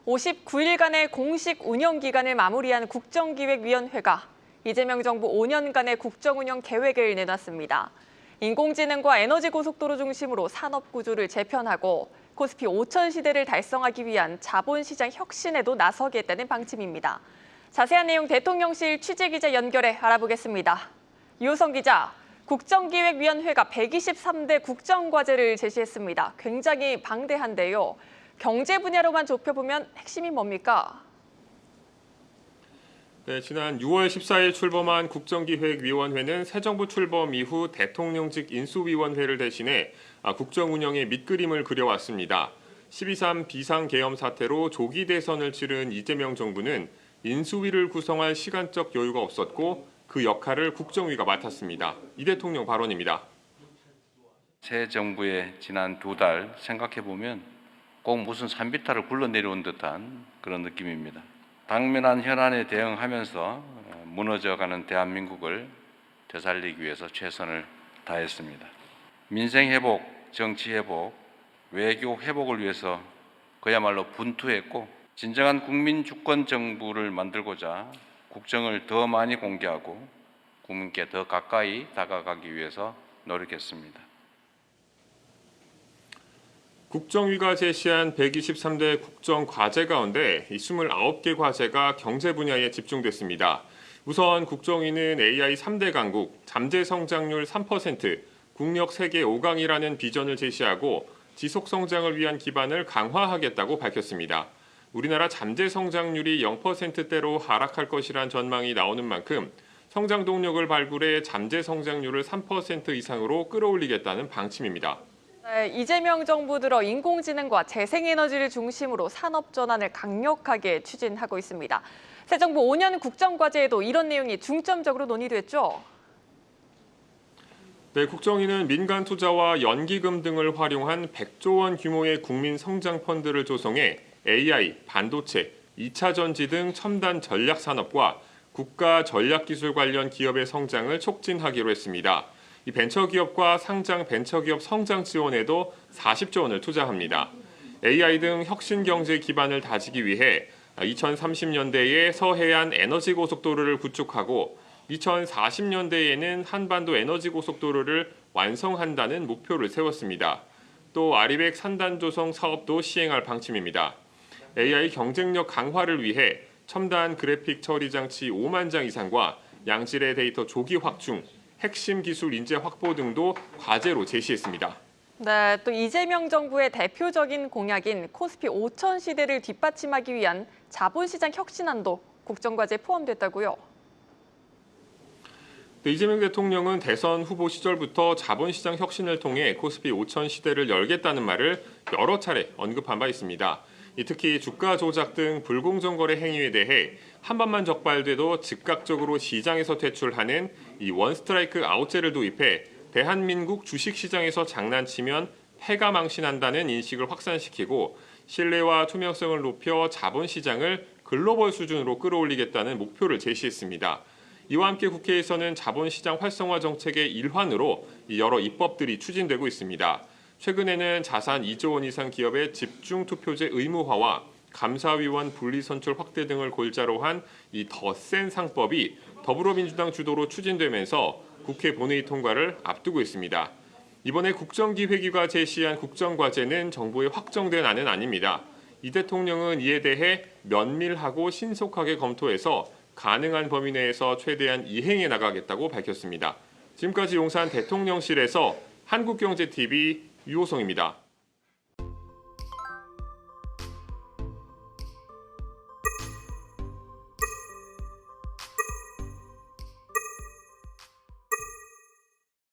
59일간의 공식 운영 기간을 마무리한 국정기획위원회가 이재명 정부 5년간의 국정운영 계획을 내놨습니다. 인공지능과 에너지 고속도로 중심으로 산업 구조를 재편하고 코스피 5천 시대를 달성하기 위한 자본시장 혁신에도 나서겠다는 방침입니다. 자세한 내용 대통령실 취재기자 연결해 알아보겠습니다. 유호성 기자, 국정기획위원회가 123대 국정과제를 제시했습니다. 굉장히 방대한데요. 경제 분야로만 좁혀보면 핵심이 뭡니까? 네, 지난 6월 14일 출범한 국정기획위원회는 새 정부 출범 이후 대통령직 인수위원회를 대신해 국정운영의 밑그림을 그려왔습니다. 12.3 비상계엄 사태로 조기 대선을 치른 이재명 정부는 인수위를 구성할 시간적 여유가 없었고 그 역할을 국정위가 맡았습니다. 이 대통령 발언입니다. 새 정부의 지난 2달 생각해보면 꼭 무슨 산비탈을 굴러내려온 듯한 그런 느낌입니다. 당면한 현안에 대응하면서 무너져가는 대한민국을 되살리기 위해서 최선을 다했습니다. 민생 회복, 정치 회복, 외교 회복을 위해서 그야말로 분투했고 진정한 국민 주권 정부를 만들고자 국정을 더 많이 공개하고 국민께 더 가까이 다가가기 위해서 노력했습니다. 국정위가 제시한 123대 국정과제 가운데 29개 과제가 경제 분야에 집중됐습니다. 우선 국정위는 AI 3대 강국, 잠재 성장률 3%, 국력 세계 5강이라는 비전을 제시하고 지속 성장을 위한 기반을 강화하겠다고 밝혔습니다. 우리나라 잠재 성장률이 0%대로 하락할 것이란 전망이 나오는 만큼 성장 동력을 발굴해 잠재 성장률을 3% 이상으로 끌어올리겠다는 방침입니다. 네, 이재명 정부 들어 인공지능과 재생에너지를 중심으로 산업 전환을 강력하게 추진하고 있습니다. 새 정부 5년 국정과제에도 이런 내용이 중점적으로 논의됐죠? 네, 국정위는 민간 투자와 연기금 등을 활용한 100조 원 규모의 국민 성장 펀드를 조성해 AI, 반도체, 2차 전지 등 첨단 전략 산업과 국가 전략기술 관련 기업의 성장을 촉진하기로 했습니다. 이 벤처기업과 상장 벤처기업 성장 지원에도 40조 원을 투자합니다. AI 등 혁신 경제 기반을 다지기 위해 2030년대에 서해안 에너지 고속도로를 구축하고 2040년대에는 한반도 에너지 고속도로를 완성한다는 목표를 세웠습니다. 또 아리백 산단 조성 사업도 시행할 방침입니다. AI 경쟁력 강화를 위해 첨단 그래픽 처리 장치 5만 장 이상과 양질의 데이터 조기 확충, 핵심 기술 인재 확보 등도 과제로 제시했습니다. 네, 또 이재명 정부의 대표적인 공약인 코스피 5천 시대를 뒷받침하기 위한 자본시장 혁신안도 국정과제에 포함됐다고요? 네, 이재명 대통령은 대선 후보 시절부터 자본시장 혁신을 통해 코스피 5천 시대를 열겠다는 말을 여러 차례 언급한 바 있습니다. 특히 주가 조작 등 불공정 거래 행위에 대해 한 번만 적발돼도 즉각적으로 시장에서 퇴출하는 이 원스트라이크 아웃제를 도입해 대한민국 주식시장에서 장난치면 패가 망신한다는 인식을 확산시키고 신뢰와 투명성을 높여 자본시장을 글로벌 수준으로 끌어올리겠다는 목표를 제시했습니다. 이와 함께 국회에서는 자본시장 활성화 정책의 일환으로 여러 입법들이 추진되고 있습니다. 최근에는 자산 2조 원 이상 기업의 집중 투표제 의무화와 감사위원 분리선출 확대 등을 골자로 한 이 더 센 상법이 더불어민주당 주도로 추진되면서 국회 본회의 통과를 앞두고 있습니다. 이번에 국정기획위가 제시한 국정과제는 정부의 확정된 안은 아닙니다. 이 대통령은 이에 대해 면밀하고 신속하게 검토해서 가능한 범위 내에서 최대한 이행해 나가겠다고 밝혔습니다. 지금까지 용산 대통령실에서 한국경제TV 유호성입니다.